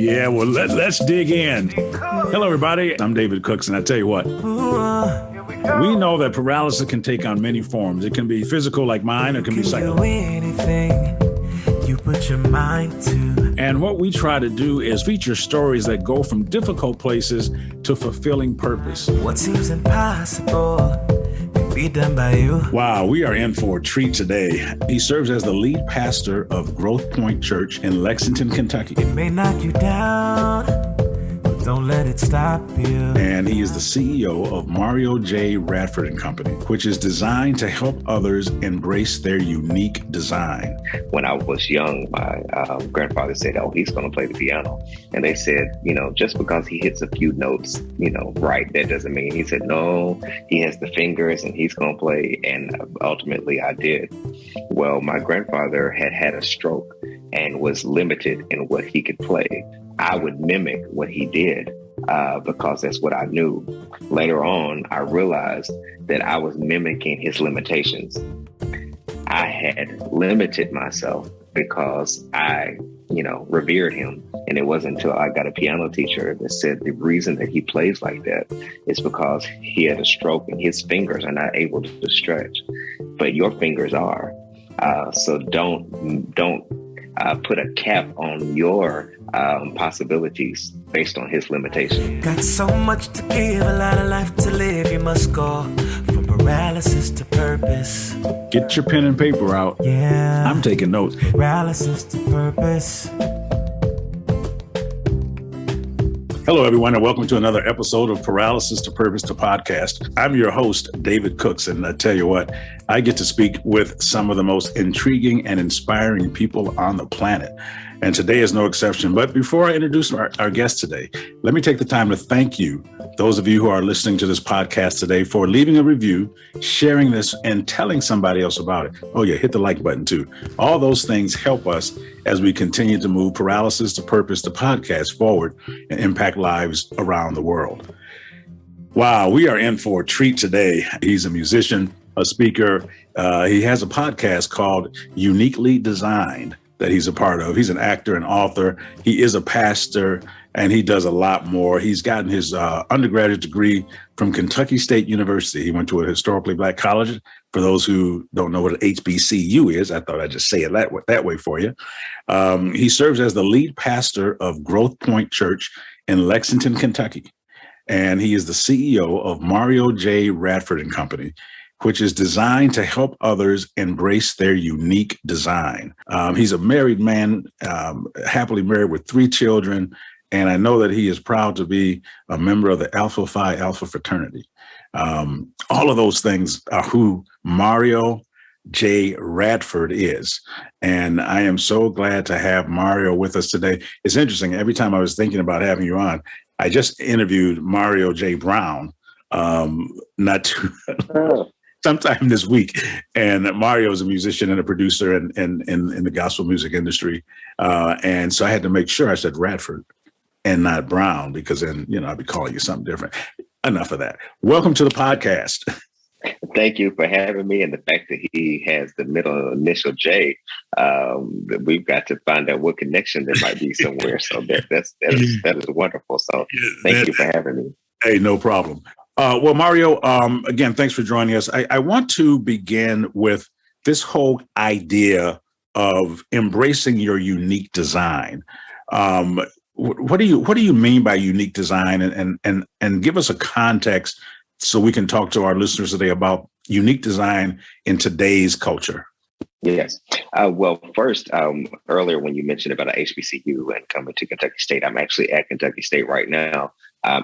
Yeah, well, let's dig in. Hello, everybody. I'm David Cooks, and I tell you what, we know that paralysis can take on many forms. It can be physical like mine, or it can be psychological. Anything you put your mind to. And what we try to do is feature stories that go from difficult places to fulfilling purpose. What seems impossible can be done by you. Wow, we are in for a treat today. He serves as the lead pastor of Growth Point Church in Lexington, Kentucky. It may knock you down, but don't let it stop you. And he is the CEO of J Radford and Company, which is designed to help others embrace their unique design. When I was young, my grandfather said, "Oh, he's going to play the piano." And they said, just because he hits a few notes, right, that doesn't mean. He said, no, he has the fingers and he's going to play. And ultimately I did. Well, my grandfather had a stroke and was limited in what he could play. I would mimic what he did because that's what I knew. Later on, I realized that I was mimicking his limitations. I had limited myself because I, revered him. And it wasn't until I got a piano teacher that said the reason that he plays like that is because he had a stroke and his fingers are not able to stretch, but your fingers are. So don't put a cap on your possibilities based on his limitations. Got so much to give, a lot of life to live. You must go from paralysis to purpose. Get your pen and paper out. Yeah, I'm taking notes. Paralysis to purpose. Hello, everyone, and welcome to another episode of Paralysis to Purpose, the podcast. I'm your host, David Cooks, and I tell you what, I get to speak with some of the most intriguing and inspiring people on the planet. And today is no exception. But before I introduce our guest today, let me take the time to thank you, those of you who are listening to this podcast today, for leaving a review, sharing this, and telling somebody else about it. Oh, yeah, hit the like button, too. All those things help us as we continue to move Paralysis to Purpose, the podcast, forward and impact lives around the world. Wow, we are in for a treat today. He's a musician, a speaker. He has a podcast called Uniquely Designed that he's a part of. He's an actor and author. He is a pastor, and he does a lot more. He's gotten his undergraduate degree from Kentucky State University. He went to a historically Black college. For those who don't know what an HBCU is, I thought I'd just say it that way for you. He serves as the lead pastor of Growth Point Church in Lexington, Kentucky. And he is the CEO of J Radford and Company, which is designed to help others embrace their unique design. He's a married man, happily married with 3 children, and I know that he is proud to be a member of the Alpha Phi Alpha fraternity. All of those things are who J Radford is. And I am so glad to have Mario with us today. It's interesting. Every time I was thinking about having you on, I just interviewed Mario J. Brown, not too sometime this week. And Mario is a musician and a producer in the gospel music industry. And so I had to make sure I said Radford and not Brown, because then, I'd be calling you something different. Enough of that. Welcome to the podcast. Thank you for having me. And the fact that he has the middle initial J, we've got to find out what connection there might be somewhere. So that is wonderful. So thank you for having me. Hey, no problem. Well, Mario, again, thanks for joining us. I want to begin with this whole idea of embracing your unique design. What do you mean by unique design, and give us a context so we can talk to our listeners today about unique design in today's culture? Yes. Well, first, earlier when you mentioned about an HBCU and coming to Kentucky State, I'm actually at Kentucky State right now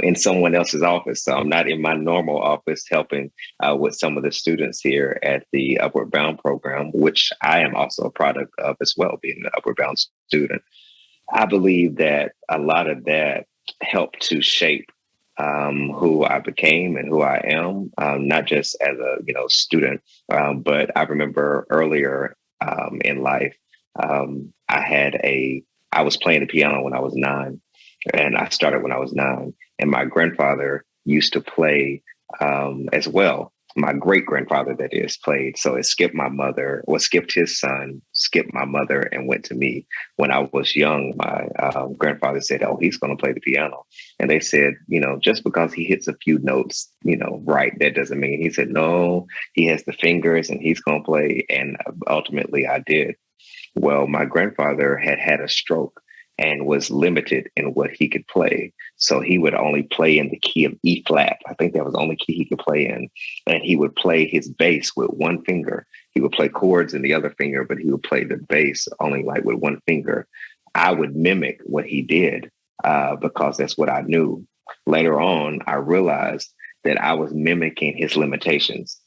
in someone else's office. So I'm not in my normal office helping with some of the students here at the Upward Bound program, which I am also a product of as well, being an Upward Bound student. I believe that a lot of that helped to shape who I became and who I am, not just as a student, but I remember earlier in life, I was playing the piano when I was 9, and I started when I was 9, and my grandfather used to play as well. my great grandfather, that is, played. So it skipped my mother, or skipped his son, skipped my mother, and went to me. When I was young, my grandfather said, "Oh, he's going to play the piano." And they said, just because he hits a few notes, right, that doesn't mean. He said, "No, he has the fingers and he's going to play." And ultimately I did. Well, my grandfather had a stroke and was limited in what he could play. So he would only play in the key of E flat. I think that was the only key he could play in. And he would play his bass with one finger. He would play chords in the other finger, but he would play the bass only like with one finger. I would mimic what he did because that's what I knew. Later on, I realized that I was mimicking his limitations.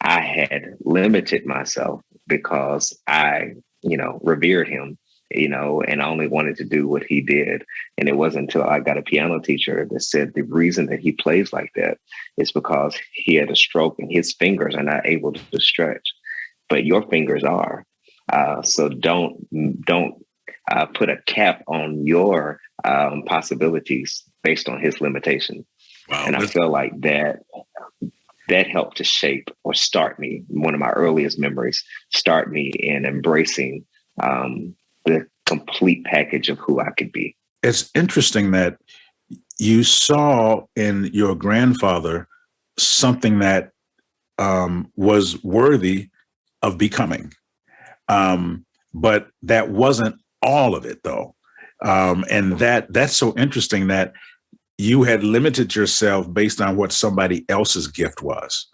I had limited myself because I, revered him, and only wanted to do what he did. And it wasn't until I got a piano teacher that said the reason that he plays like that is because he had a stroke and his fingers are not able to stretch, but your fingers are. So don't put a cap on your possibilities based on his limitation. Wow, and I feel like that helped to shape or start me. One of my earliest memories start me in embracing the complete package of who I could be. It's interesting that you saw in your grandfather something that was worthy of becoming. But that wasn't all of it, though. And that's so interesting that you had limited yourself based on what somebody else's gift was.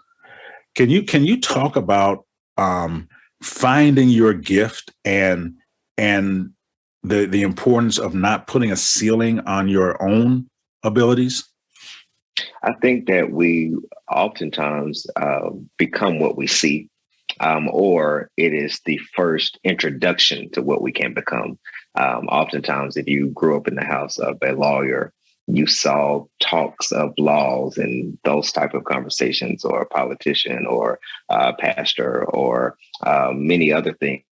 Can you talk about finding your gift and the importance of not putting a ceiling on your own abilities? I think that we oftentimes become what we see, or it is the first introduction to what we can become. Oftentimes, if you grew up in the house of a lawyer, you saw talks of laws and those type of conversations, or a politician or a pastor or many other things.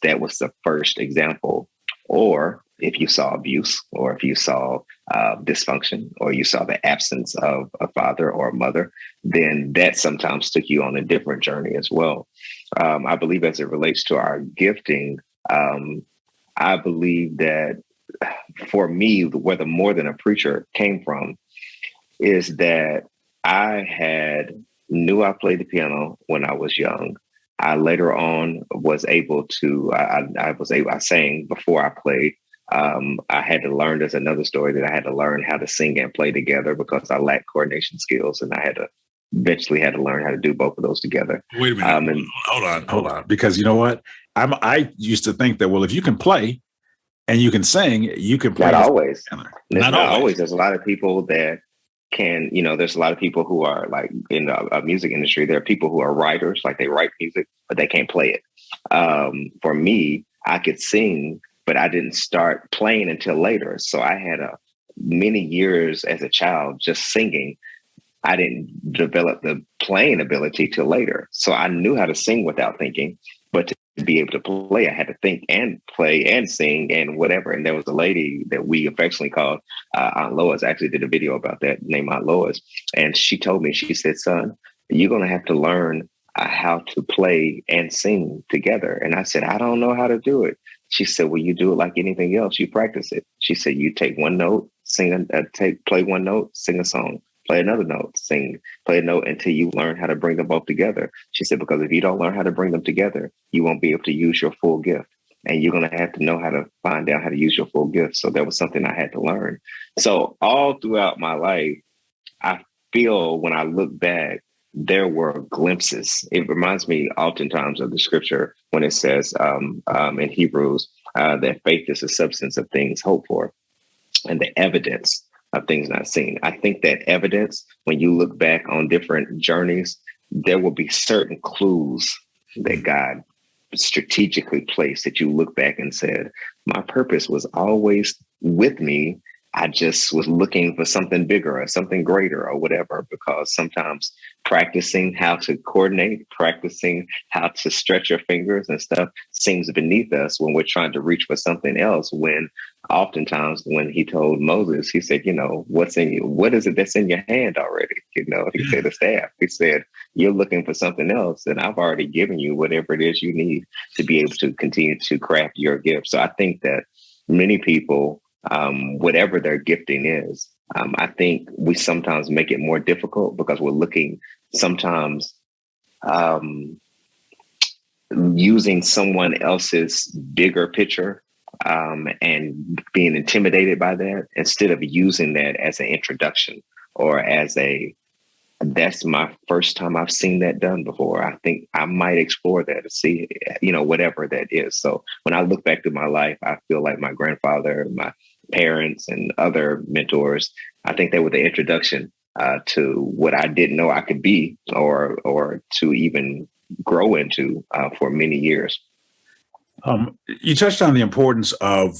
That was the first example. Or if you saw abuse, or if you saw dysfunction, or you saw the absence of a father or a mother, then that sometimes took you on a different journey as well. I believe as it relates to our gifting, I believe that for me, where the more than a preacher came from is that I knew I played the piano when I was young. I later on was able to, I sang before I played. I had to learn, there's another story that I had to learn how to sing and play together because I lacked coordination skills, and I eventually had to learn how to do both of those together. Wait a minute. Hold on. Because you know what? I used to think that, well, if you can play and you can sing, you can play. Not always. Not always. There's a lot of people that can, there's a lot of people who are like in the music industry. There are people who are writers, like they write music, but they can't play it. For me, I could sing, but I didn't start playing until later. So I had many years as a child just singing. I didn't develop the playing ability till later. So I knew how to sing without thinking, but to be able to play, I had to think and play and sing and whatever. And there was a lady that we affectionately called Aunt Lois. I actually did a video about that, named Aunt Lois. And she told me, she said, "Son, you're going to have to learn how to play and sing together." And I said, "I don't know how to do it." She said, "Well, you do it like anything else. You practice it." She said, "You take one note, play one note, sing a song. Play another note, play a note until you learn how to bring them both together." She said, "Because if you don't learn how to bring them together, you won't be able to use your full gift. And you're going to have to know how to find out how to use your full gift." So that was something I had to learn. So all throughout my life, I feel when I look back, there were glimpses. It reminds me oftentimes of the scripture when it says in Hebrews that faith is the substance of things hoped for and the evidence of things not seen. I think that evidence, when you look back on different journeys, there will be certain clues that God strategically placed that you look back and said, my purpose was always with me. I just was looking for something bigger or something greater or whatever, because sometimes practicing how to coordinate, practicing how to stretch your fingers and stuff seems beneath us when we're trying to reach for something else, when oftentimes when he told Moses, he said, what's in you? What is it that's in your hand already? He said the staff. He said, you're looking for something else, and I've already given you whatever it is you need to be able to continue to craft your gift. So I think that many people, whatever their gifting is, I think we sometimes make it more difficult because we're looking sometimes using someone else's bigger picture and being intimidated by that instead of using that as an introduction or as that's my first time I've seen that done before. I think I might explore that to see, whatever that is. So when I look back through my life, I feel like my grandfather, my parents, and other mentors, I think they were the introduction to what I didn't know I could be or to even grow into for many years. You touched on the importance of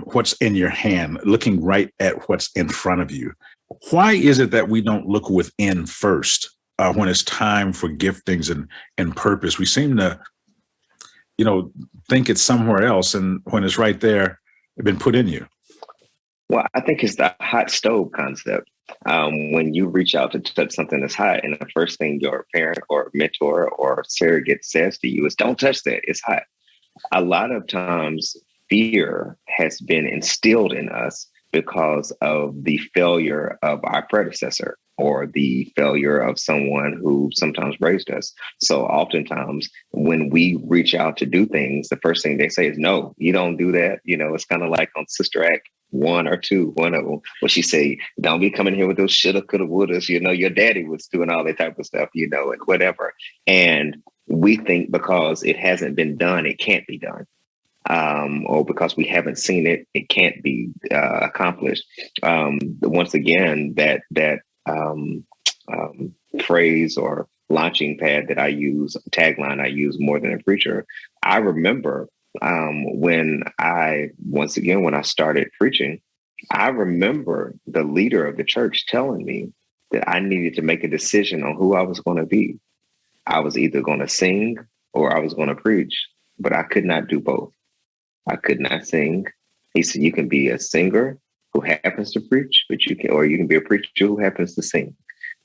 what's in your hand, looking right at what's in front of you. Why is it that we don't look within first when it's time for giftings and purpose? We seem to, think it's somewhere else, and when it's right there, it's been put in you. Well, I think it's the hot stove concept. When you reach out to touch something that's hot, and the first thing your parent or mentor or surrogate says to you is, "Don't touch that; it's hot." A lot of times, fear has been instilled in us because of the failure of our predecessor or the failure of someone who sometimes raised us. So oftentimes when we reach out to do things, the first thing they say is, "No, you don't do that." It's kind of like on Sister Act 1 or 2, one of them, where she say, "Don't be coming here with those shoulda, coulda, wouldas." Your daddy was doing all that type of stuff, and whatever. And we think because it hasn't been done, it can't be done. Or because we haven't seen it, it can't be accomplished. Once again, that phrase or launching pad that I use, tagline I use more than a preacher. I remember when I started preaching, I remember the leader of the church telling me that I needed to make a decision on who I was going to be. I was either going to sing or I was going to preach, but I could not do both. I could not sing. He said, "You can be a singer who happens to preach, but you can be a preacher who happens to sing,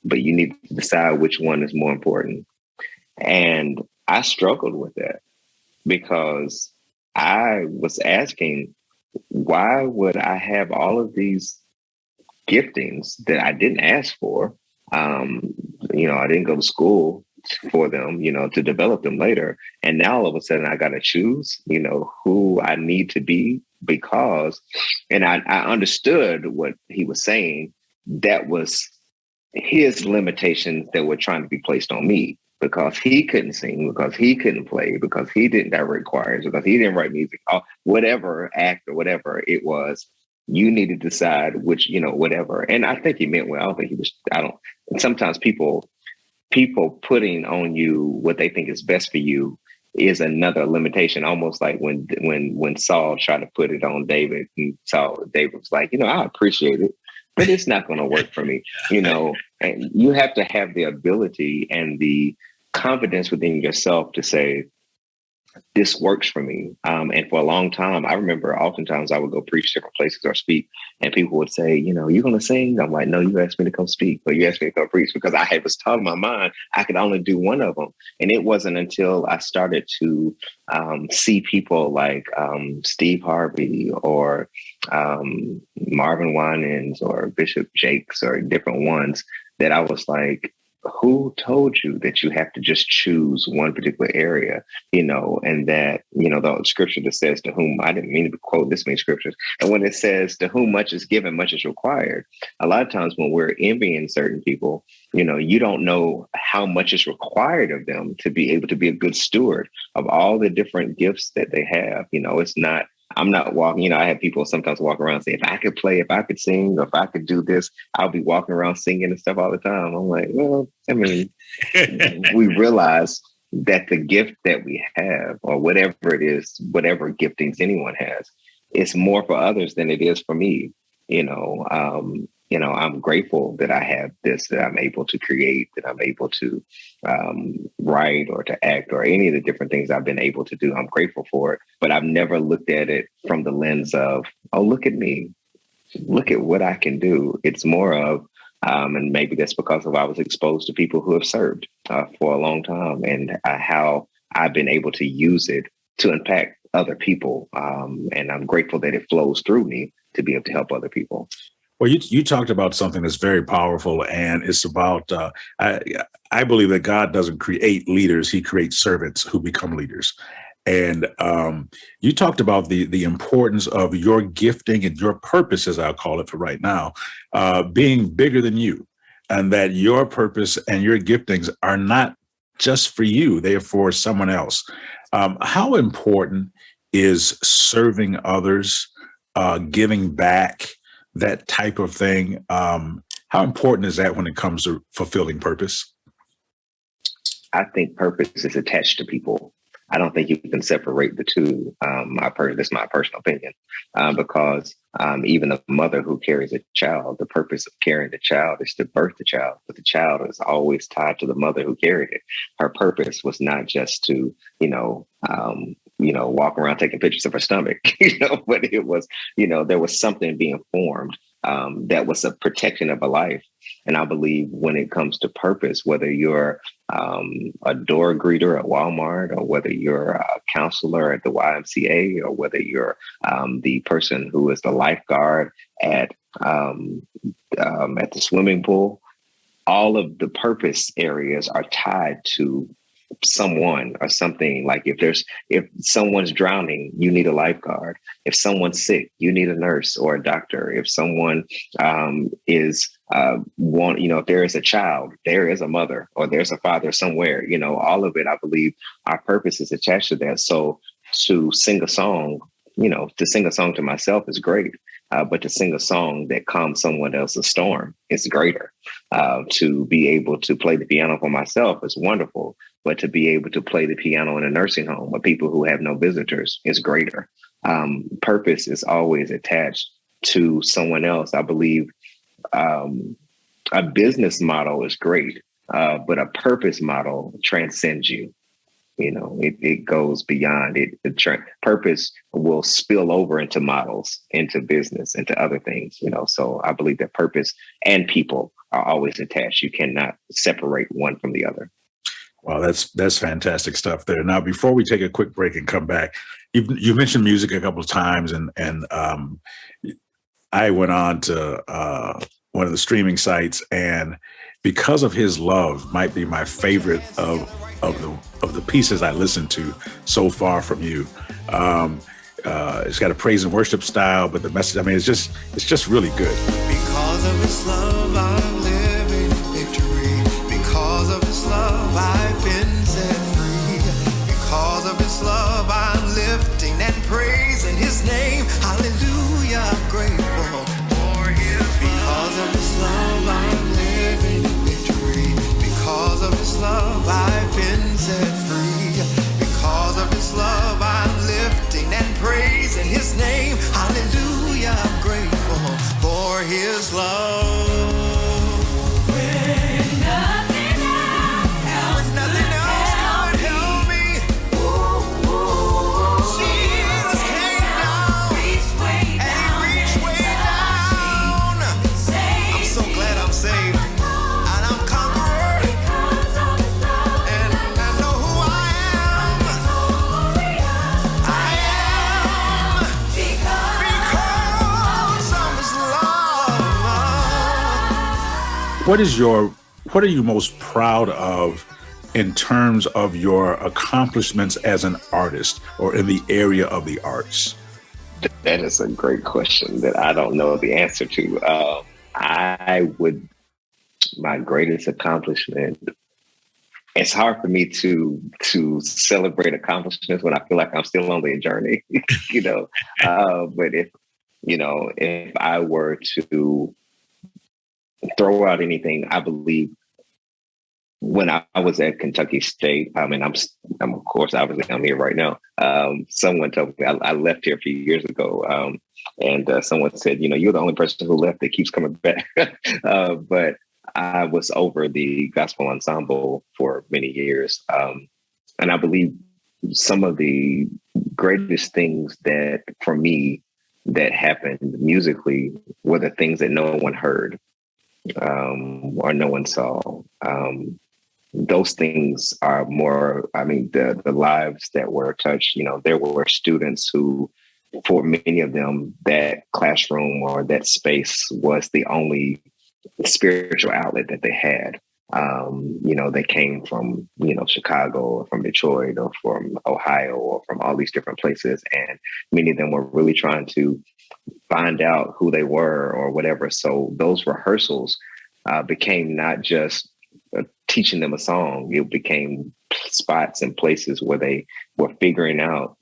but you need to decide which one is more important." And I struggled with that because I was asking, why would I have all of these giftings that I didn't ask for? I didn't go to school for them, to develop them later. And now all of a sudden I got to choose, who I need to be and I understood what he was saying. That was his limitations that were trying to be placed on me because he couldn't sing, because he couldn't play, because he didn't direct choirs, because he didn't write music, or whatever act or whatever it was. You need to decide which, whatever. And I think he meant well. I don't think he was, and sometimes people putting on you what they think is best for you is another limitation, almost like when Saul tried to put it on David, and David was like, I appreciate it, but it's not going to work for me, and you have to have the ability and the confidence within yourself to say, this works for me. And for a long time, I remember oftentimes I would go preach different places or speak, and people would say, you're going to sing? I'm like, no, you asked me to come speak, or you asked me to come preach, because I was taught in my mind I could only do one of them. And it wasn't until I started to see people like Steve Harvey or Marvin Winans or Bishop Jakes or different ones that I was like, who told you that you have to just choose one particular area, and that, the scripture that says to whom, I didn't mean to quote this many scriptures. And when it says to whom much is given, much is required. A lot of times when we're envying certain people, you don't know how much is required of them to be able to be a good steward of all the different gifts that they have. I'm not walking, I have people sometimes walk around saying, if I could play, if I could sing, or if I could do this, I'll be walking around singing and stuff all the time. I'm like, well, we realize that the gift that we have, or whatever it is, whatever giftings anyone has, it's more for others than it is for me. I'm grateful that I have this, that I'm able to create, that I'm able to write or to act, or any of the different things I've been able to do. I'm grateful for it, but I've never looked at it from the lens of oh, look at me, look at what I can do. It's more of, and maybe that's because of I was exposed to people who have served for a long time, and how I've been able to use it to impact other people. And I'm grateful that it flows through me to be able to help other people. Well, you talked about something that's very powerful, and it's about, I believe that God doesn't create leaders, he creates servants who become leaders. And you talked about the importance of your gifting and your purpose, as I'll call it for right now, being bigger than you, and that your purpose and your giftings are not just for you, they are for someone else. How important is serving others, giving back, that type of thing? How important is that when it comes to fulfilling purpose? I think purpose is attached to people. I don't think you can separate the two. That's my personal opinion, because even a mother who carries a child, the purpose of carrying the child is to birth the child, but the child is always tied to the mother who carried it. Her purpose was not just to, walk around taking pictures of her stomach, but it was, there was something being formed that was a protection of a life. And I believe when it comes to purpose, whether you're a door greeter at Walmart, or whether you're a counselor at the YMCA, or whether you're the person who is the lifeguard at the swimming pool, all of the purpose areas are tied to someone or something. Like if someone's drowning, you need a lifeguard. If someone's sick, you need a nurse or a doctor. If someone if there is a child, there is a mother or there's a father somewhere. All of it, I believe our purpose is attached to that. So to sing a song, to sing a song to myself is great. But to sing a song that calms someone else's storm is greater. To be able to play the piano for myself is wonderful. But to be able to play the piano in a nursing home with people who have no visitors is greater. Purpose is always attached to someone else. I believe a business model is great, but a purpose model transcends you. It goes beyond it. Purpose will spill over into models, into business, into other things, So I believe that purpose and people are always attached. You cannot separate one from the other. Wow, that's fantastic stuff there. Now, before we take a quick break and come back, you mentioned music a couple of times, and I went on to one of the streaming sites, and Because of His Love might be my favorite of the pieces I listened to so far from you. It's got a praise and worship style, but the message, it's just really good. Because of His love, I'm living victory. Because of His love, I've been set free. Because of His love, I'm lifting and praising His name. Hallelujah, I'm grateful for His love. Because of His love, I'm living victory. Because of His love, I've been set free. Because of His love, I'm lifting and praising His name. Hallelujah, I'm grateful for His love. When nothing else could help me, Jesus came down and He reached way down. I'm so glad I'm saved. And I'm conqueror. And I know who I am. I am because of His love. What are you most proud of in terms of your accomplishments as an artist or in the area of the arts? That is a great question that I don't know the answer to. My greatest accomplishment, it's hard for me to celebrate accomplishments when I feel like I'm still on the journey, but if I were to throw out anything, I believe when I was at Kentucky State, I'm of course, obviously I'm here right now. Someone told me I left here a few years ago. And someone said, you're the only person who left that keeps coming back. But I was over the gospel ensemble for many years. And I believe some of the greatest things that for me that happened musically were the things that no one heard, or no one saw. Those things are more, I mean, the lives that were touched, there were students who, for many of them, that classroom or that space was the only spiritual outlet that they had. They came from, Chicago or from Detroit or from Ohio or from all these different places. And many of them were really trying to find out who they were or whatever. So those rehearsals became not just teaching them a song. It became spots and places where they were figuring out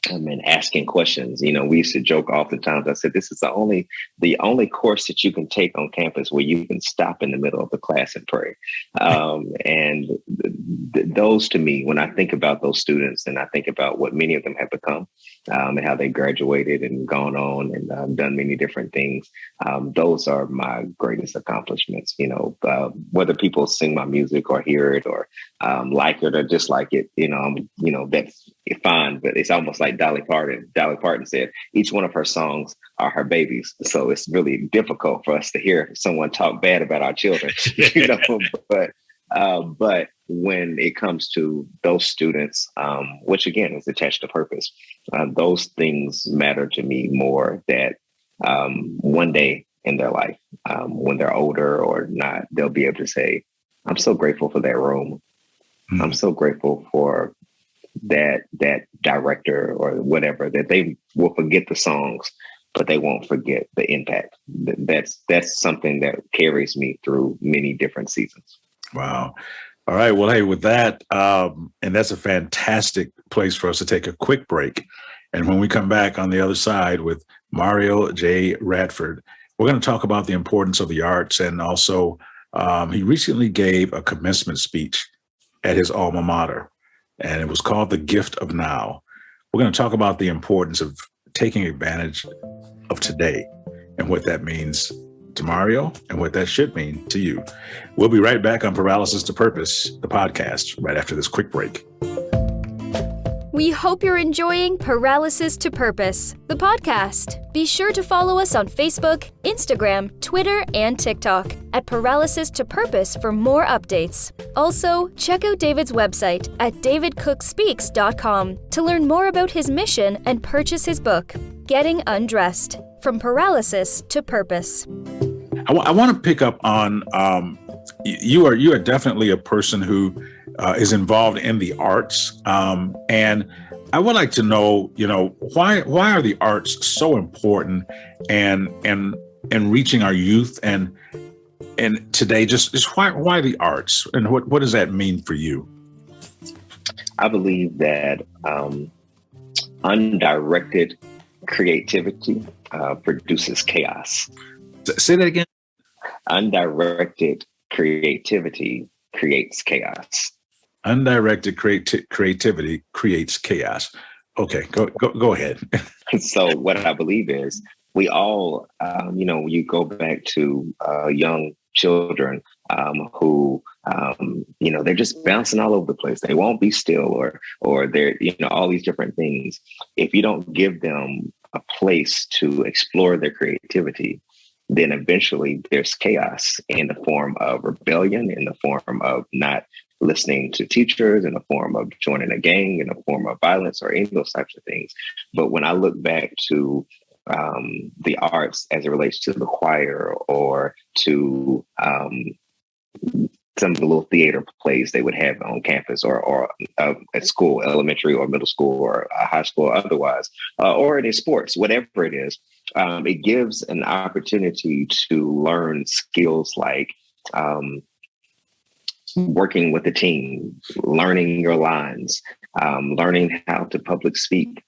and asking questions. We used to joke oftentimes. I said, this is the only course that you can take on campus where you can stop in the middle of the class and pray. And those, to me, when I think about those students and I think about what many of them have become, and how they graduated and gone on and done many different things, those are my greatest accomplishments. Whether people sing my music or hear it or like it or dislike it, that's fine. But it's almost like Dolly Parton said, each one of her songs are her babies. So it's really difficult for us to hear someone talk bad about our children, but when it comes to those students, which again is attached to purpose, those things matter to me more. That one day in their life, when they're older or not, they'll be able to say, I'm so grateful for that room. Mm-hmm. I'm so grateful for that director or whatever, that they will forget the songs, but they won't forget the impact. That's something that carries me through many different seasons. Wow. All right. Well, hey, with that, and that's a fantastic place for us to take a quick break. And when we come back on the other side with Mario J. Radford, we're going to talk about the importance of the arts. And also, he recently gave a commencement speech at his alma mater, and it was called The Gift of Now. We're going to talk about the importance of taking advantage of today and what that means to Mario and what that should mean to you. We'll be right back on Paralysis to Purpose, the podcast, right after this quick break. We hope you're enjoying Paralysis to Purpose, the podcast. Be sure to follow us on Facebook, Instagram, Twitter, and TikTok at Paralysis to Purpose for more updates. Also, check out David's website at davidcookspeaks.com to learn more about his mission and purchase his book, Getting Undressed, From Paralysis to Purpose. I want to pick up on you are definitely a person who is involved in the arts, and I would like to know, why are the arts so important and reaching our youth and today? Just why the arts, and what does that mean for you? I believe that undirected creativity produces chaos. Say that again. Undirected creativity creates chaos. Undirected creativity creates chaos. Okay, go ahead. So what I believe is we all, you go back to young children who, they're just bouncing all over the place. They won't be still, or they're, all these different things. If you don't give them a place to explore their creativity, then eventually there's chaos in the form of rebellion, in the form of not listening to teachers, in the form of joining a gang, in the form of violence, or any of those types of things. But when I look back to the arts as it relates to the choir or to some of the little theater plays they would have on campus or at school, elementary or middle school or high school or otherwise, or in sports, whatever it is, it gives an opportunity to learn skills like working with a team, learning your lines, learning how to public speak,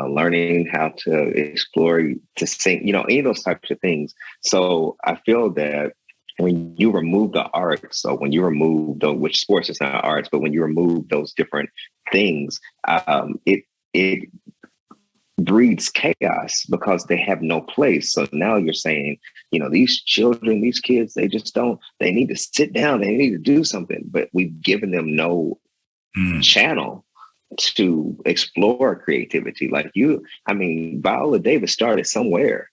learning how to explore, to sing, any of those types of things. So I feel that when you remove the arts, so when you remove which sports is not arts, but when you remove those different things, it breeds chaos because they have no place. So now you're saying, these children, these kids, they need to sit down, they need to do something, but we've given them no channel to explore creativity. Like Viola Davis started somewhere.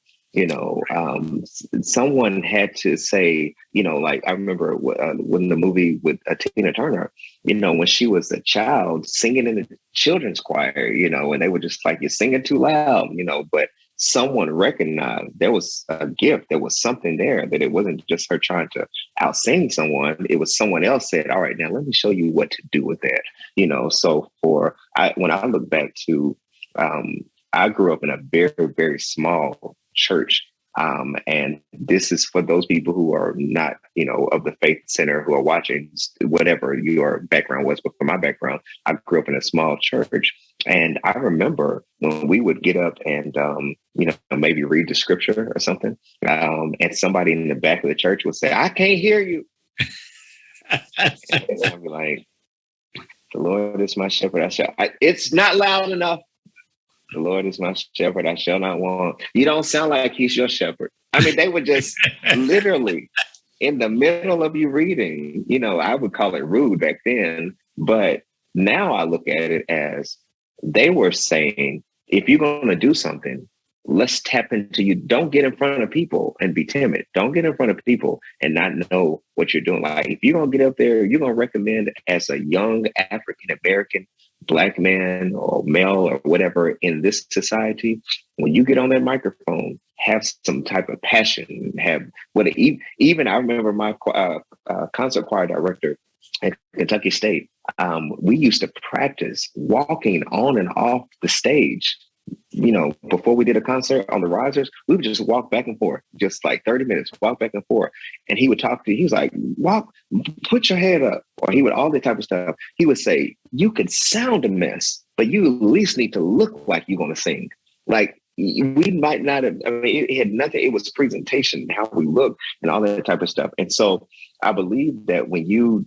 Someone had to say, like I remember when the movie with Tina Turner, when she was a child singing in the children's choir, and they were just like, you're singing too loud, but someone recognized there was a gift, there was something there, that it wasn't just her trying to out-sing someone. It was someone else said, all right, now let me show you what to do with that. So when I look back to, I grew up in a very, very small church. And this is for those people who are not, of the faith center, who are watching, whatever your background was. But for my background, I grew up in a small church. And I remember when we would get up and, maybe read the scripture or something. And somebody in the back of the church would say, I can't hear you. And I'd be like, the Lord is my shepherd. It's not loud enough. The Lord is my shepherd, I shall not want. You don't sound like he's your shepherd. They were just literally in the middle of you reading. I would call it rude back then, but now I look at it as they were saying, if you're going to do something, let's tap into you. Don't get in front of people and be timid. Don't get in front of people and not know what you're doing. Like if you're going to get up there, you're going to recommend as a young African-American Black man or male or whatever in this society, when you get on that microphone, have some type of passion. Even I remember my concert choir director at Kentucky State. We used to practice walking on and off the stage. Before we did a concert on the risers, we would just walk back and forth, just like 30 minutes, walk back and forth. And he would talk to you. He was like, walk, put your head up. Or he would, all that type of stuff. He would say, you could sound a mess, but you at least need to look like you're going to sing. Like we might not have, it had nothing. It was presentation, how we look and all that type of stuff. And so I believe that when you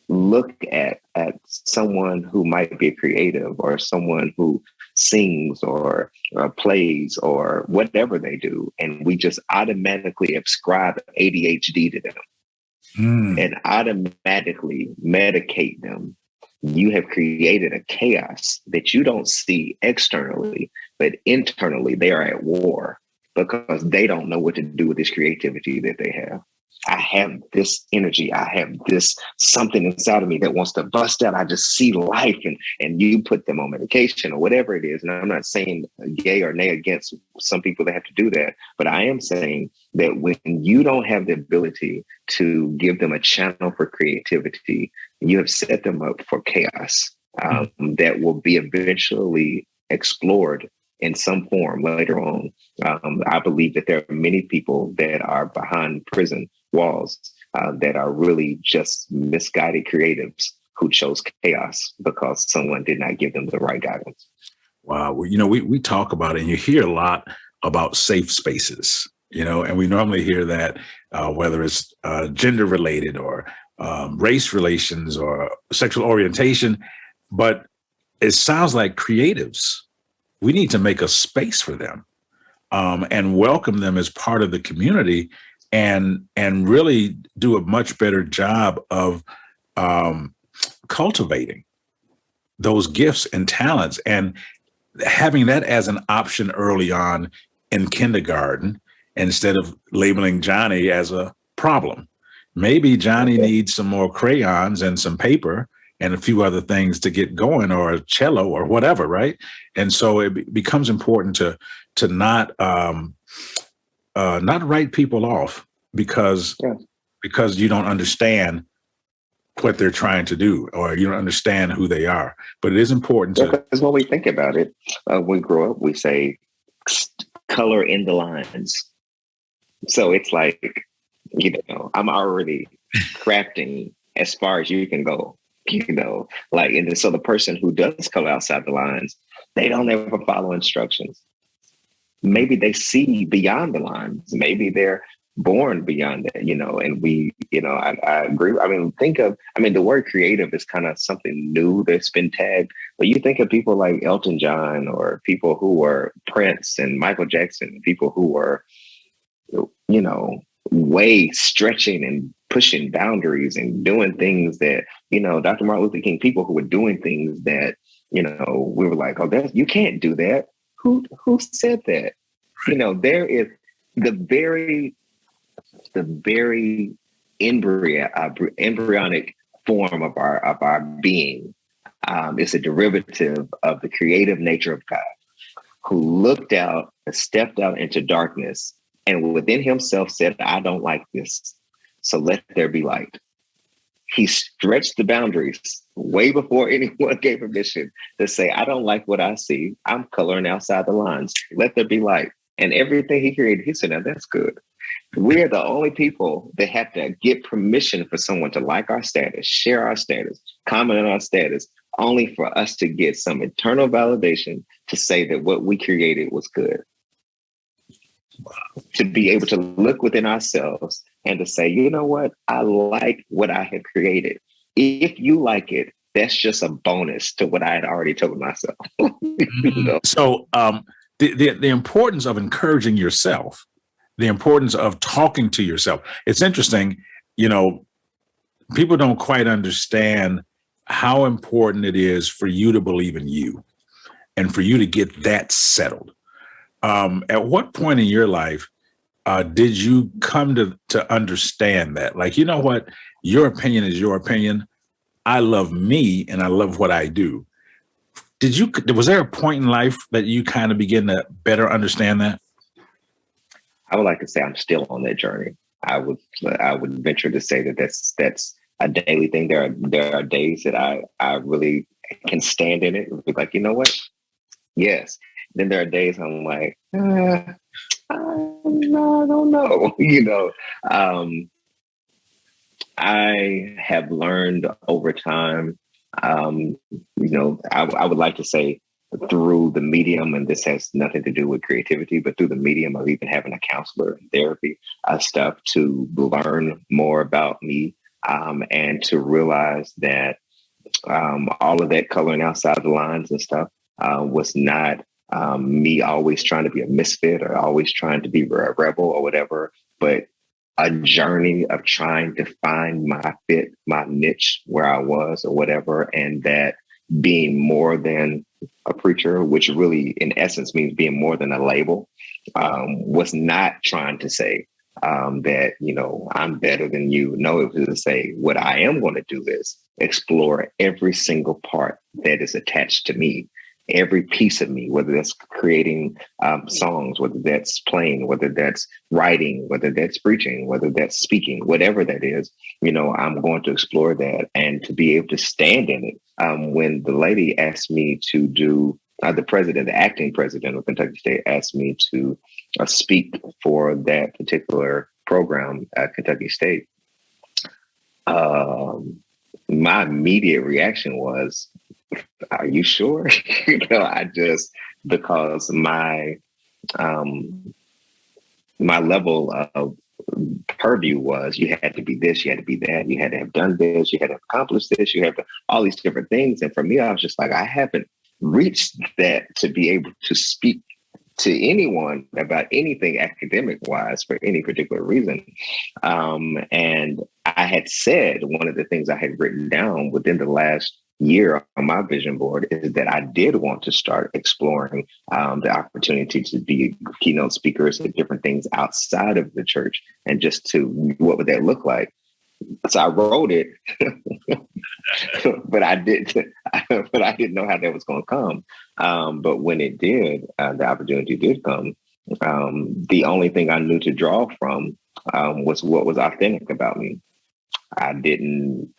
look at someone who might be creative or someone who sings or plays or whatever they do, and we just automatically ascribe ADHD to them and automatically medicate them, you have created a chaos that you don't see externally, but internally they are at war because they don't know what to do with this creativity that they have. I have this energy. I have this something inside of me that wants to bust out. I just see life and you put them on medication or whatever it is. And I'm not saying yay or nay against some people that have to do that, but I am saying that when you don't have the ability to give them a channel for creativity, you have set them up for chaos that will be eventually explored in some form later on. I believe that there are many people that are behind prison walls that are really just misguided creatives who chose chaos because someone did not give them the right guidance. Wow. Well, we talk about it and you hear a lot about safe spaces, and we normally hear that whether it's gender related or race relations or sexual orientation, but it sounds like creatives, we need to make a space for them and welcome them as part of the community and really do a much better job of cultivating those gifts and talents and having that as an option early on in kindergarten instead of labeling Johnny as a problem. Maybe Johnny needs some more crayons and some paper and a few other things to get going, or a cello or whatever, right? And so it becomes important to not write people off because you don't understand what they're trying to do or you don't understand who they are. But it is important to. Because when we think about it, when we grow up, we say color in the lines. So it's like, I'm already crafting as far as you can go. And so the person who does color outside the lines, they don't ever follow instructions. Maybe they see beyond the lines. Maybe they're born beyond that, and we, I agree. The word creative is kind of something new that's been tagged, but you think of people like Elton John or people who were Prince and Michael Jackson, people who were, way stretching and pushing boundaries and doing things that, Dr. Martin Luther King, people who were doing things that we were like, oh, you can't do that. Who said that? There is the very embryonic form of our being is a derivative of the creative nature of God, who looked out and stepped out into darkness and within himself said, I don't like this, so let there be light. He stretched the boundaries way before anyone gave permission to say, I don't like what I see. I'm coloring outside the lines. Let there be light. And everything he created, he said, now that's good. We're the only people that have to get permission for someone to like our status, share our status, comment on our status, only for us to get some internal validation to say that what we created was good. To be able to look within ourselves and to say, you know what, I like what I have created. If you like it, that's just a bonus to what I had already told myself. So the importance of encouraging yourself, the importance of talking to yourself. It's interesting, people don't quite understand how important it is for you to believe in you and for you to get that settled. At what point in your life did you come to understand that? Like, you know what? Your opinion is your opinion. I love me and I love what I do. Was there a point in life that you kind of begin to better understand that? I would like to say I'm still on that journey. I would venture to say that that's a daily thing. There are days that I really can stand in it. Be like, you know what? Yes. Then there are days I'm like, I don't know. I have learned over time, I would like to say through the medium, and this has nothing to do with creativity, but through the medium of even having a counselor and therapy stuff, to learn more about me and to realize that all of that coloring outside the lines and stuff was not me always trying to be a misfit or always trying to be a rebel or whatever, but a journey of trying to find my fit, my niche where I was or whatever. And that being more than a preacher, which really in essence means being more than a label, was not trying to say that, I'm better than you. No, it was to say what I am going to do is explore every single part that is attached to me. Every piece of me, whether that's creating songs, whether that's playing, whether that's writing, whether that's preaching, whether that's speaking, whatever that is, I'm going to explore that and to be able to stand in it. When the lady asked me to do, the acting president of Kentucky State asked me to speak for that particular program at Kentucky State, my immediate reaction was, are you sure? Because my level of purview was, you had to be this, you had to be that, you had to have done this, you had to have accomplished this, you have to, all these different things. And for me, I was just like, I haven't reached that to be able to speak to anyone about anything academic wise for any particular reason. And I had said, one of the things I had written down within the last year on my vision board is that I did want to start exploring the opportunity to be keynote speakers at different things outside of the church, and just to, what would that look like? So I wrote it, but I didn't know how that was going to come. But when it did, the opportunity did come. The only thing I knew to draw from was what was authentic about me. I didn't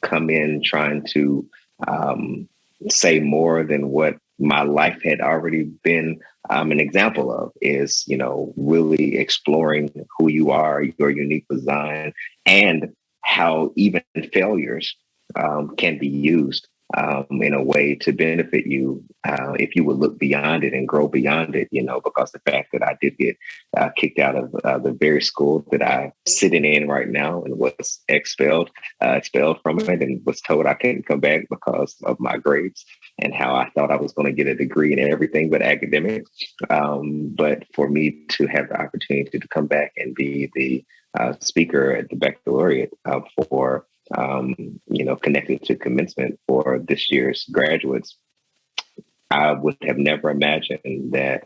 come in trying to say more than what my life had already been an example of, is, really exploring who you are, your unique design, and how even failures can be used in a way to benefit you if you would look beyond it and grow beyond it, because the fact that I did get kicked out of the very school that I'm sitting in right now and was expelled from it, and was told I couldn't come back because of my grades and how I thought I was going to get a degree in everything but academics. But for me to have the opportunity to come back and be the speaker at the baccalaureate for connected to commencement for this year's graduates, I would have never imagined that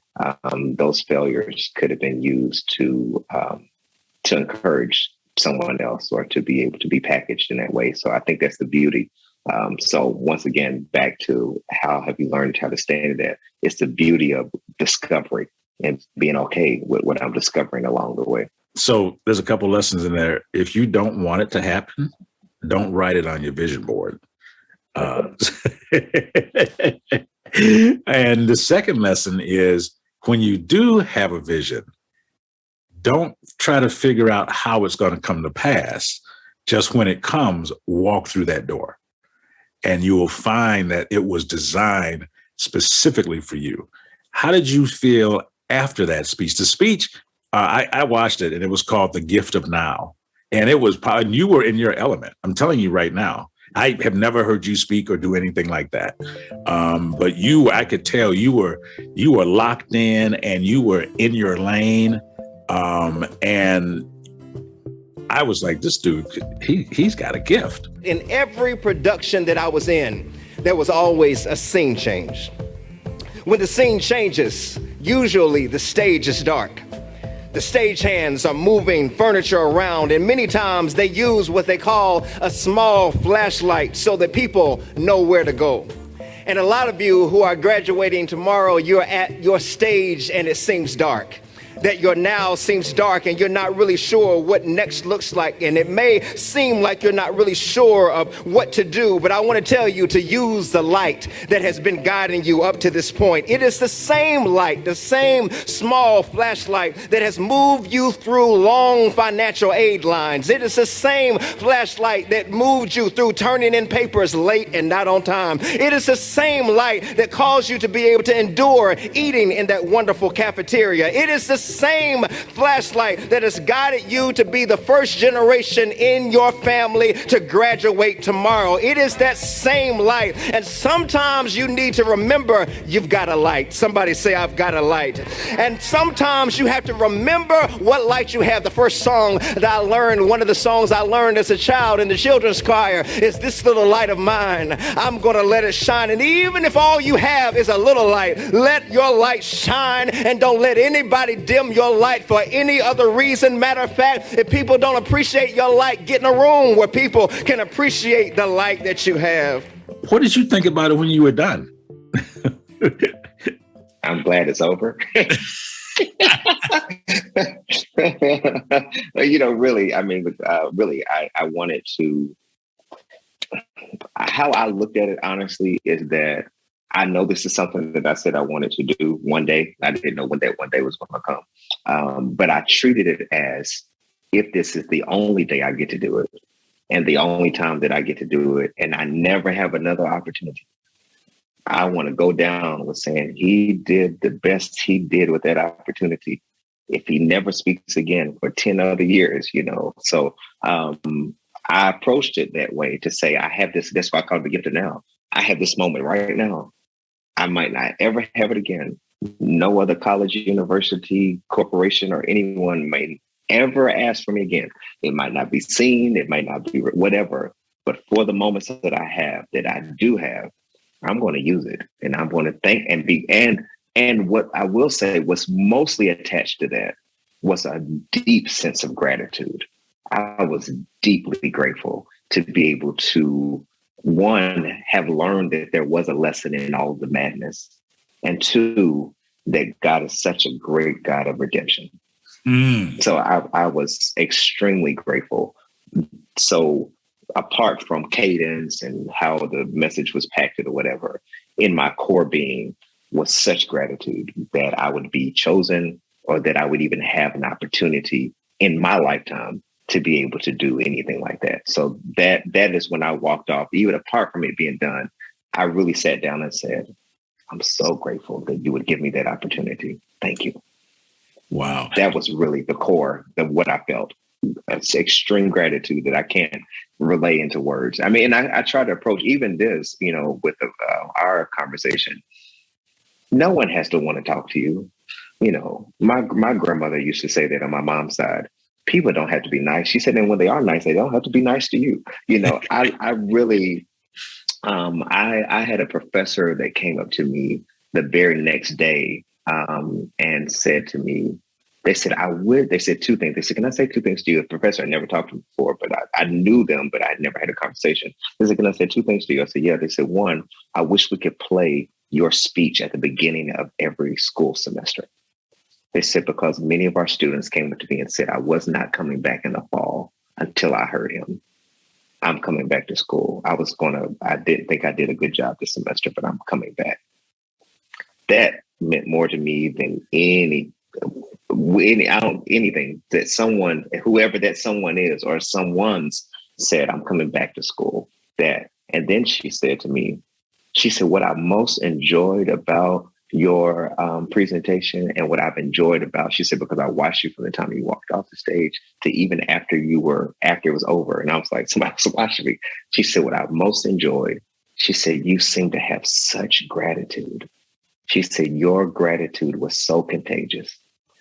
those failures could have been used to encourage someone else or to be able to be packaged in that way. So I think that's the beauty. So once again, back to how have you learned how to stand in that? It's the beauty of discovery and being okay with what I'm discovering along the way. So there's a couple lessons in there. If you don't want it to happen, don't write it on your vision board. And the second lesson is when you do have a vision, don't try to figure out how it's going to come to pass. Just when it comes, walk through that door. And you will find that it was designed specifically for you. How did you feel after that speech? The speech, I watched it, and it was called The Gift of Now. And it was probably, you were in your element. I'm telling you right now. I have never heard you speak or do anything like that. But I could tell you were locked in and you were in your lane. And I was like, this dude, he's got a gift. In every production that I was in, there was always a scene change. When the scene changes, usually the stage is dark. The stagehands are moving furniture around, and many times they use what they call a small flashlight so that people know where to go. And a lot of you who are graduating tomorrow, you're at your stage and it seems dark. That your now seems dark and you're not really sure what next looks like. And it may seem like you're not really sure of what to do, but I want to tell you to use the light that has been guiding you up to this point. It is the same light, the same small flashlight that has moved you through long financial aid lines. It is the same flashlight that moved you through turning in papers late and not on time. It is the same light that caused you to be able to endure eating in that wonderful cafeteria. It is the same flashlight that has guided you to be the first generation in your family to graduate tomorrow. It is that same light. And sometimes you need to remember you've got a light. Somebody say, I've got a light. And sometimes you have to remember what light you have. The first song that I learned, one of the songs I learned as a child in the children's choir is This Little Light of Mine. I'm going to let it shine. And even if all you have is a little light, let your light shine and don't let anybody dim your light for any other reason. Matter of fact, if people don't appreciate your light, get in a room where people can appreciate the light that you have. What did you think about it when you were done? I'm glad it's over. Really, I wanted to, how I looked at it, honestly, is that I know this is something that I said I wanted to do one day. I didn't know when that one day was going to come. But I treated it as if this is the only day I get to do it and the only time that I get to do it, and I never have another opportunity. I want to go down with saying he did the best he did with that opportunity. If he never speaks again for 10 other years, So I approached it that way to say, I have this, that's why I call it the gift of now. I have this moment right now. I might not ever have it again. No other college, university, corporation, or anyone may ever ask for me again. It might not be seen. It might not be whatever. But for the moments that I do have, I'm going to use it. And I'm going to thank and what I will say was mostly attached to that was a deep sense of gratitude. I was deeply grateful to be able to, one, have learned that there was a lesson in all of the madness, and two, that God is such a great God of redemption. So I was extremely grateful. So apart from cadence and how the message was packed or whatever, in my core being was such gratitude that I would be chosen, or that I would even have an opportunity in my lifetime to be able to do anything like that. So that is when I walked off. Even apart from it being done, I really sat down and said, I'm so grateful that you would give me that opportunity. Thank you. Wow. That was really the core of what I felt. It's extreme gratitude that I can't relay into words. I mean, and I try to approach even this, with our conversation. No one has to want to talk to you. My grandmother used to say that on my mom's side. People don't have to be nice. She said, and when they are nice, they don't have to be nice to you. I really, I had a professor that came up to me the very next day and said to me, they said two things. They said, can I say two things to you? A professor I never talked to before, but I knew them, but I'd never had a conversation. They said, can I say two things to you? I said, yeah. They said, one, I wish we could play your speech at the beginning of every school semester. They said, because many of our students came up to me and said, I was not coming back in the fall until I heard him. I'm coming back to school. I didn't think I did a good job this semester, but I'm coming back. That meant more to me than anything that someone, whoever that someone is or someone's said, I'm coming back to school. And then she said to me, she said, what I most enjoyed about your presentation and what I've enjoyed about, she said, because I watched you from the time you walked off the stage to even after it was over. And I was like, somebody was watching me. She said, what I most enjoyed, she said, you seem to have such gratitude. She said, your gratitude was so contagious.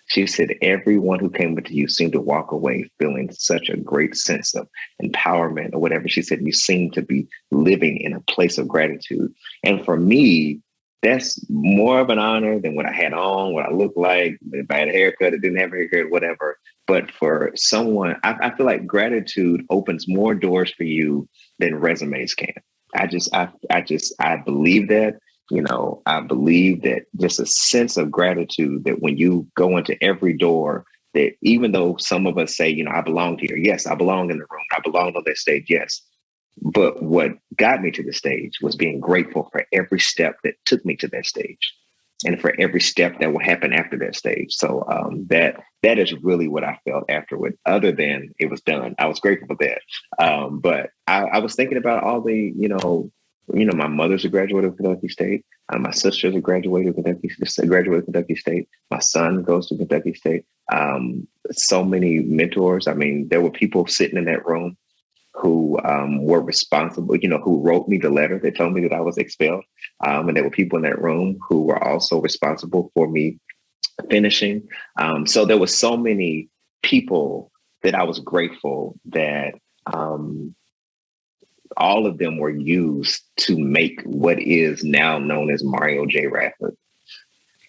She said, everyone who came with you seemed to walk away feeling such a great sense of empowerment or whatever. She said, you seem to be living in a place of gratitude. And for me, that's more of an honor than what I had on, what I looked like, if I had a haircut, it didn't have a haircut, whatever. But for someone, I feel like gratitude opens more doors for you than resumes can. I believe that. I believe that just a sense of gratitude that when you go into every door, that even though some of us say, I belong here. Yes, I belong in the room. I belong on that stage. Yes. But what got me to the stage was being grateful for every step that took me to that stage and for every step that will happen after that stage. So that is really what I felt afterward, other than it was done. I was grateful for that. But I was thinking about all the, my mother's a graduate of Kentucky State. My sister's a graduate of Kentucky State. My son goes to Kentucky State. So many mentors. I mean, there were people sitting in that room who were responsible, who wrote me the letter that told me that I was expelled. And there were people in that room who were also responsible for me finishing. So there were so many people that I was grateful that all of them were used to make what is now known as Mario J Radford.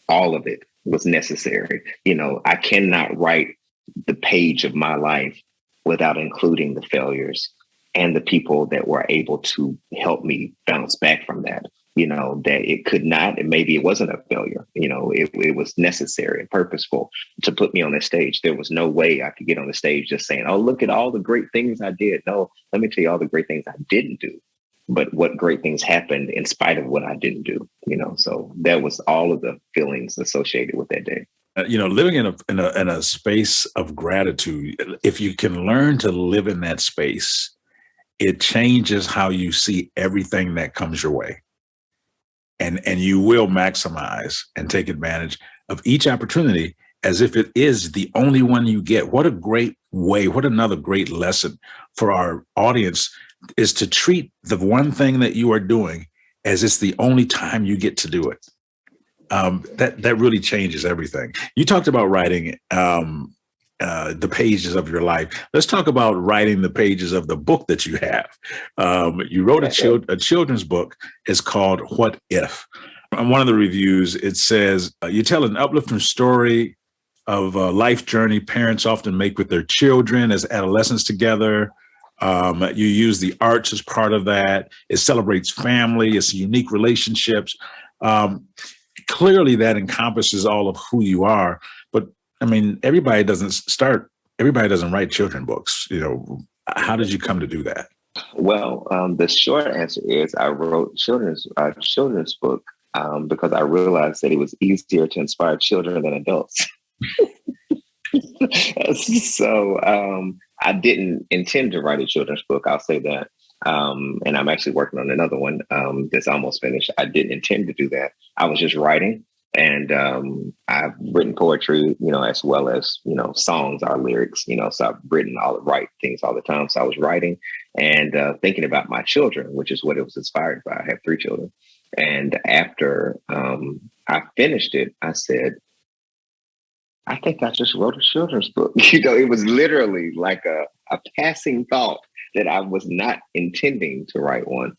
All of it was necessary. I cannot write the page of my life without including the failures and the people that were able to help me bounce back from that. That it could not, and maybe it wasn't a failure. It was necessary and purposeful to put me on the stage. There was no way I could get on the stage just saying, oh, look at all the great things I did. No, let me tell you all the great things I didn't do, but what great things happened in spite of what I didn't do. So that was all of the feelings associated with that day. Living in a space of gratitude, if you can learn to live in that space, it changes how you see everything that comes your way. And you will maximize and take advantage of each opportunity as if it is the only one you get. What a great way, what another great lesson for our audience is to treat the one thing that you are doing as it's the only time you get to do it. That really changes everything. You talked about writing the pages of your life. Let's talk about writing the pages of the book that you have. You wrote a children's book. It's called What If? On one of the reviews, it says, you tell an uplifting story of a life journey parents often make with their children as adolescents together. You use the arts as part of that. It celebrates family. It's unique relationships. Clearly, that encompasses all of who you are. But I mean, everybody doesn't write children's books. How did you come to do that? Well, the short answer is I wrote children's book because I realized that it was easier to inspire children than adults. So I didn't intend to write a children's book. I'll say that. And I'm actually working on another one that's almost finished. I didn't intend to do that. I was just writing. And I've written poetry, as well as, songs are lyrics, so I've write things all the time. So I was writing and thinking about my children, which is what it was inspired by. I have 3 children. And after I finished it, I said, I think I just wrote a children's book. It was literally like a passing thought that I was not intending to write one.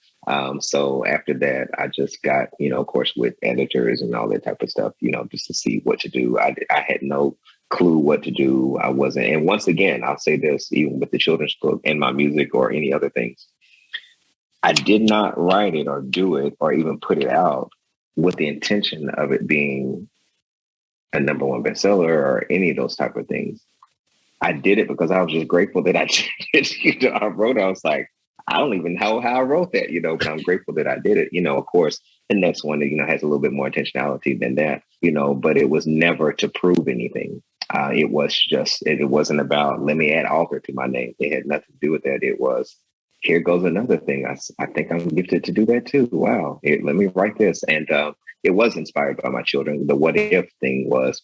So after that, I just got, of course, with editors and all that type of stuff, just to see what to do. I had no clue what to do. I wasn't. And once again, I'll say this, even with the children's book and my music or any other things, I did not write it or do it or even put it out with the intention of it being a number one bestseller or any of those type of things. I did it because I was just grateful that I did it. I wrote it. I was like, I don't even know how I wrote that, but I'm grateful that I did it. Of course, the next one, has a little bit more intentionality than that, but it was never to prove anything. It was just, it wasn't about, let me add author to my name. It had nothing to do with that. It was, here goes another thing. I think I'm gifted to do that too. Wow. Let me write this. And it was inspired by my children. The what if thing was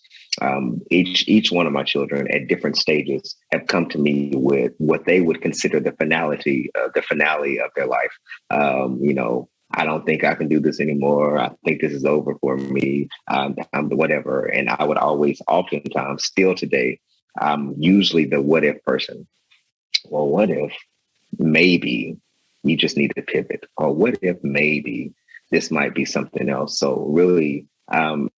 each one of my children at different stages have come to me with what they would consider the finale of their life. I don't think I can do this anymore. I think this is over for me. I'm whatever. And I would always, oftentimes, still today, I'm usually the what if person. Well, what if maybe you just need to pivot? Or what if maybe this might be something else? So really, and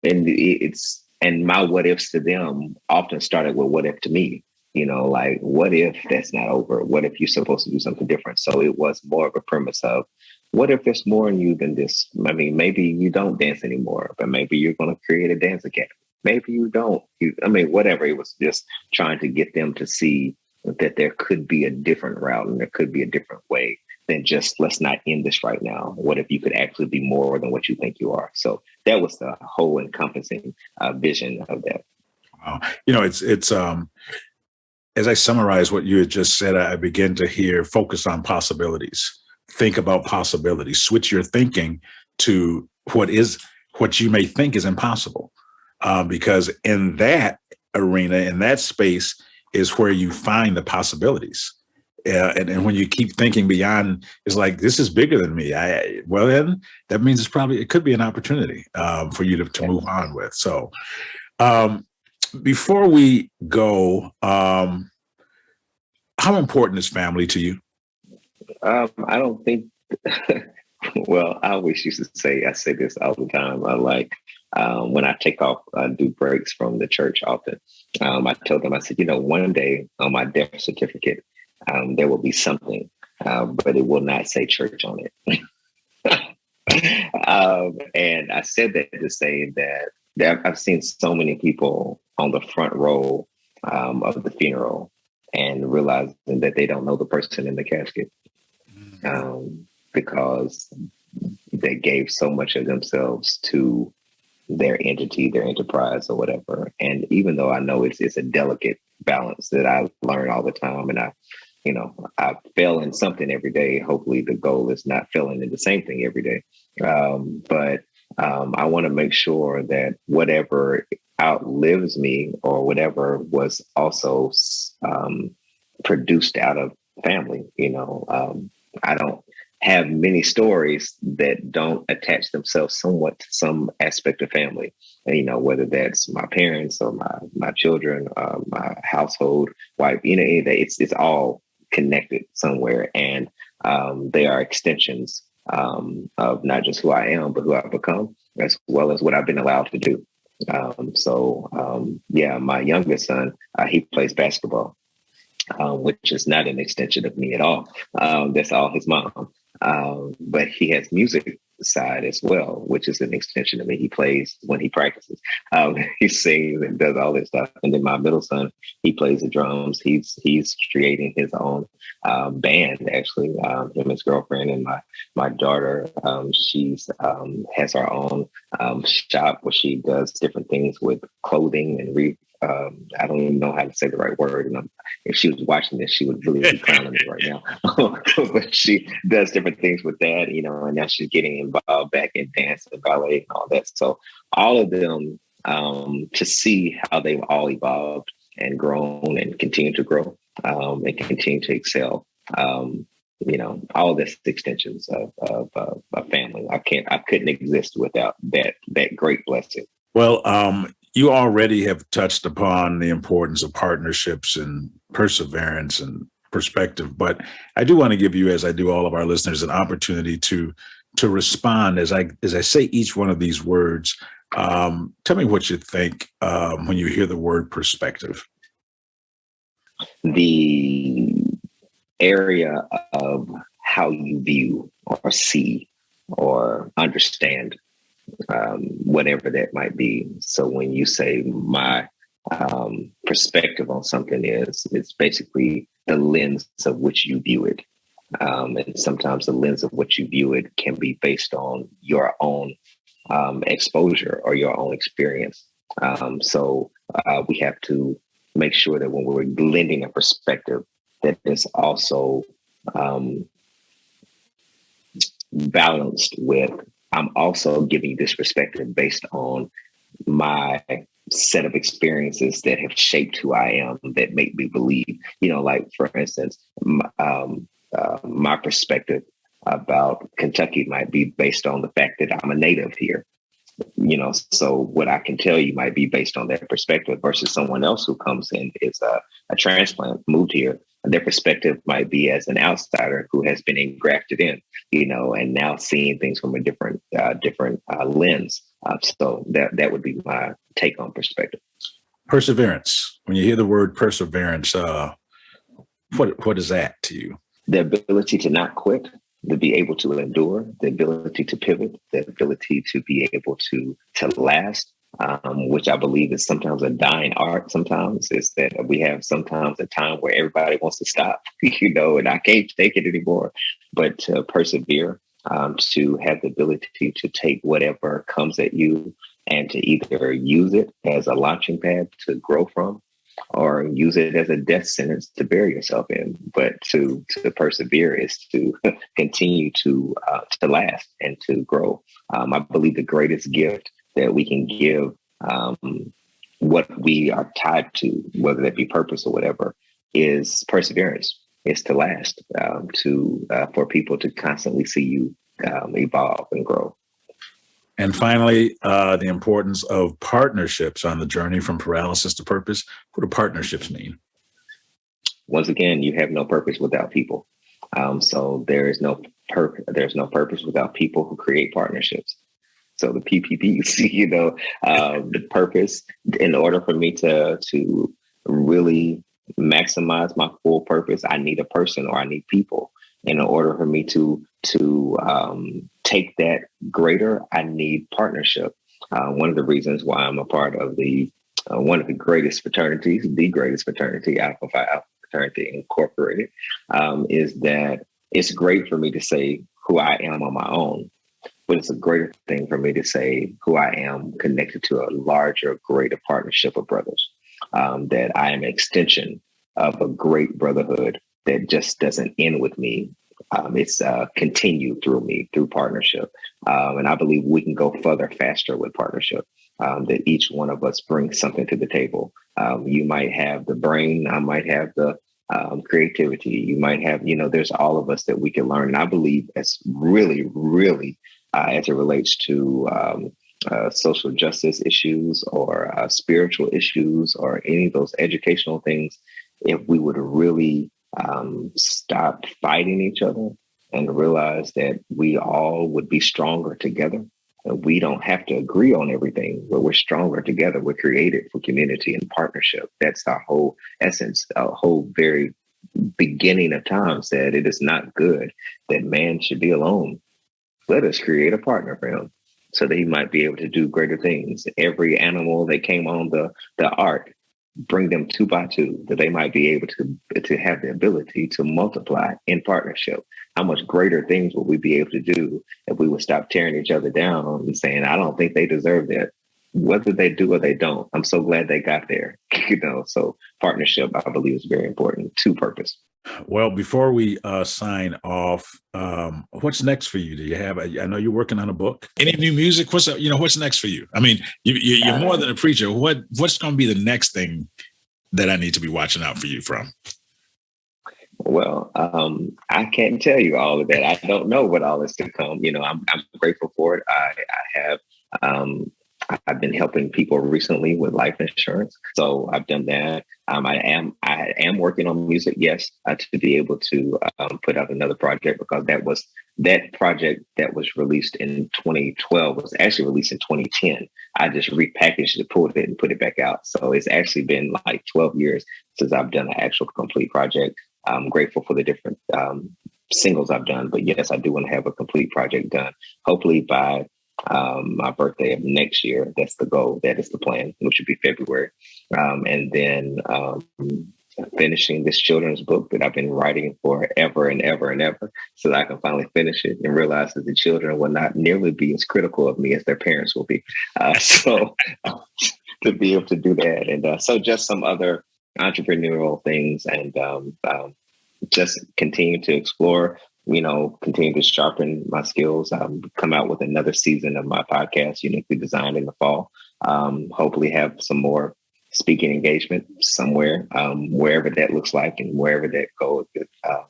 my what ifs to them often started with what if to me, like, what if that's not over? What if you're supposed to do something different? So it was more of a premise of, what if there's more in you than this? I mean, maybe you don't dance anymore, but maybe you're going to create a dance academy. Maybe you don't. Whatever. It was just trying to get them to see that there could be a different route and there could be a different way than just, let's not end this right now. What if you could actually be more than what you think you are? So that was the whole encompassing vision of that. Wow. It's as I summarize what you had just said, I begin to hear focus on possibilities. Think about possibilities. Switch your thinking to what you may think is impossible. Because in that arena, in that space, is where you find the possibilities. And when you keep thinking beyond, it's like, this is bigger than me. Then that means it could be an opportunity for you to move on with. So before we go, how important is family to you? I don't think, well, I always used to say, I say this all the time. I like, when I take off, I do breaks from the church often. I told them, I said, one day on my death certificate, there will be something, but it will not say church on it. And I said that to say that I've seen so many people on the front row of the funeral and realizing that they don't know the person in the casket because they gave so much of themselves to their entity, their enterprise or whatever. And even though I know it's a delicate balance that I learn all the time, and I fail in something every day. Hopefully the goal is not failing in the same thing every day. But I want to make sure that whatever outlives me or whatever was also produced out of family, I don't have many stories that don't attach themselves somewhat to some aspect of family. And, whether that's my parents or my children, my household, wife, it's all connected somewhere. And they are extensions of not just who I am, but who I've become, as well as what I've been allowed to do. My youngest son, he plays basketball, which is not an extension of me at all. That's all his mom. But he has music side as well, which is an extension of me. He plays when he practices. He sings and does all this stuff. And then my middle son, he plays the drums. He's creating his own band, actually. Him and his girlfriend and my daughter, she's has her own shop where she does different things with clothing and I don't even know how to say the right word. And if she was watching this, she would really be clowning me right now. But she does different things with that, and now she's getting involved back in dance and ballet and all that. So all of them, to see how they've all evolved and grown and continue to grow and continue to excel. All of this extensions of family. I couldn't exist without that great blessing. Well, you already have touched upon the importance of partnerships and perseverance and perspective. But I do want to give you, as I do all of our listeners, an opportunity to respond as I say each one of these words. Tell me what you think when you hear the word perspective. The area of how you view or see or understand whatever that might be. So when you say my perspective on something it's basically the lens of which you view it. And sometimes the lens of which you view it can be based on your own exposure or your own experience. So we have to make sure that when we're lending a perspective, that is also balanced with, I'm also giving this perspective based on my set of experiences that have shaped who I am, that make me believe, like, for instance, my perspective about Kentucky might be based on the fact that I'm a native here. So what I can tell you might be based on their perspective versus someone else who comes in is a transplant, moved here. Their perspective might be as an outsider who has been engrafted in, and now seeing things from a different lens. So that would be my take on perspective. Perseverance. When you hear the word perseverance, what is that to you? The ability to not quit, to be able to endure, the ability to pivot, the ability to be able to last, which I believe is sometimes a dying art. Sometimes is that we have sometimes a time where everybody wants to stop, and I can't take it anymore, but to persevere, to have the ability to take whatever comes at you and to either use it as a launching pad to grow from, or use it as a death sentence to bury yourself in. But to persevere is to continue to last and to grow. I believe the greatest gift that we can give what we are tied to, whether that be purpose or whatever, is perseverance. It's to last, for people to constantly see you evolve and grow. And finally, the importance of partnerships on the journey from paralysis to purpose. What do partnerships mean? Once again, you have no purpose without people. So there's no purpose without people who create partnerships. So the PPPs, the purpose, in order for me to really maximize my full purpose, I need a person or I need people. In order for me to take that greater, I need partnership. One of the reasons why I'm a part of one of the greatest fraternities, the greatest fraternity, Alpha Phi Alpha Fraternity Incorporated, is that it's great for me to say who I am on my own, but it's a greater thing for me to say who I am connected to a larger, greater partnership of brothers, that I am an extension of a great brotherhood that just doesn't end with me. It's continued through me, through partnership. And I believe we can go further, faster with partnership, that each one of us brings something to the table. You might have the brain, I might have the creativity. You might have, there's all of us that we can learn. And I believe it's really, really, as it relates to social justice issues or spiritual issues or any of those educational things, if we would really stop fighting each other and realize that we all would be stronger together. We don't have to agree on everything, but we're stronger together. We're created for community and partnership. That's our whole essence, our whole very beginning of time said it is not good that man should be alone. Let us create a partner for him so that he might be able to do greater things. Every animal that came on the ark, bring them 2 by 2, that they might be able to have the ability to multiply in partnership. How much greater things would we be able to do if we would stop tearing each other down and saying, I don't think they deserve that. Whether they do or they don't, I'm so glad they got there. So partnership, I believe, is very important to purpose. Well, before we sign off, what's next for you? Do you have? I know you're working on a book. Any new music? What's next for you? I mean, you're more than a preacher. What's going to be the next thing that I need to be watching out for you from? Well, I can't tell you all of that. I don't know what all is to come. I'm grateful for it. I have I've been helping people recently with life insurance. So I've done that. I am working on music, yes, to be able to put out another project, because that project that was released in 2012 was actually released in 2010. I just repackaged it, pulled it, and put it back out. So it's actually been like 12 years since I've done an actual complete project. I'm grateful for the different singles I've done, but yes, I do want to have a complete project done. Hopefully by my birthday of next year. That's the goal. That is the plan, which would be February. And then finishing this children's book that I've been writing for ever and ever and ever, so that I can finally finish it and realize that the children will not nearly be as critical of me as their parents will be. So to be able to do that. And so just some other entrepreneurial things, and just continue to explore, continue to sharpen my skills. Come out with another season of my podcast, Uniquely Designed, in the fall. Hopefully have some more speaking engagement somewhere, wherever that looks like and wherever that goes,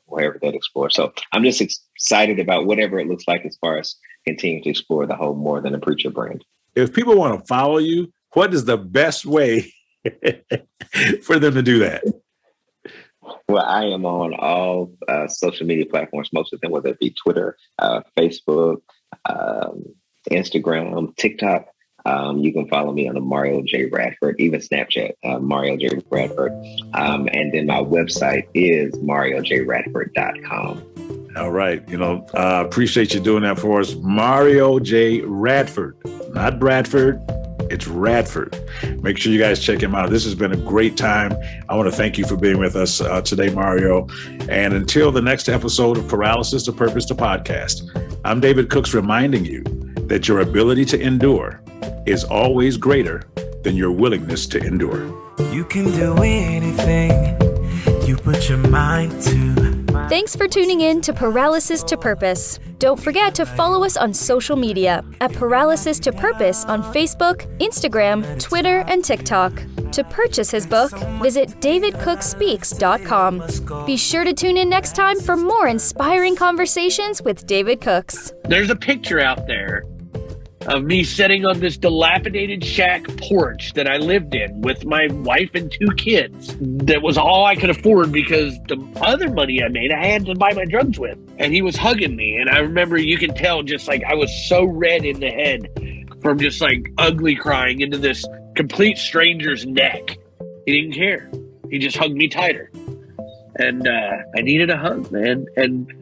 wherever that explores. So I'm just excited about whatever it looks like as far as continuing to explore the whole More Than a Preacher brand. If people want to follow you, what is the best way for them to do that? Well, I am on all social media platforms, most of them, whether it be Twitter, Facebook, Instagram, TikTok. You can follow me on the Mario J Radford, even Snapchat, Mario J Radford. And then my website is mariojradford.com. All right. Appreciate you doing that for us. Mario J Radford, not Bradford. It's Radford. Make sure you guys check him out. This has been a great time. I want to thank you for being with us today, Mario. And until the next episode of Paralysis to Purpose, the podcast, I'm David Cooks, reminding you that your ability to endure is always greater than your willingness to endure. You can do anything you put your mind to. Thanks for tuning in to Paralysis to Purpose. Don't forget to follow us on social media at Paralysis to Purpose on Facebook, Instagram, Twitter, and TikTok. To purchase his book, visit davidcookspeaks.com. Be sure to tune in next time for more inspiring conversations with David Cooks. There's a picture out there of me sitting on this dilapidated shack porch that I lived in with my wife and 2 kids. That was all I could afford, because the other money I made, I had to buy my drugs with. And he was hugging me. And I remember, you can tell, just like I was so red in the head from just like ugly crying into this complete stranger's neck. He didn't care. He just hugged me tighter. And I needed a hug, man. And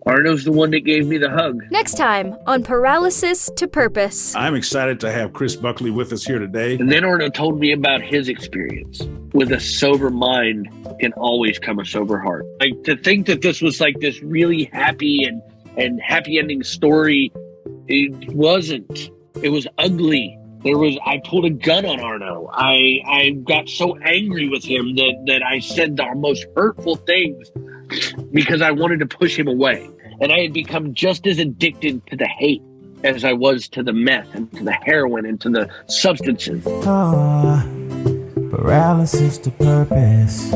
Arno's the one that gave me the hug. Next time on Paralysis to Purpose. I'm excited to have Chris Buckley with us here today. And then Arno told me about his experience. With a sober mind can always come a sober heart. Like, to think that this was like this really happy and happy ending story, it wasn't. It was ugly. I pulled a gun on Arno. I got so angry with him that I said the most hurtful things because I wanted to push him away. And I had become just as addicted to the hate as I was to the meth and to the heroin and to the substances. Paralysis to purpose.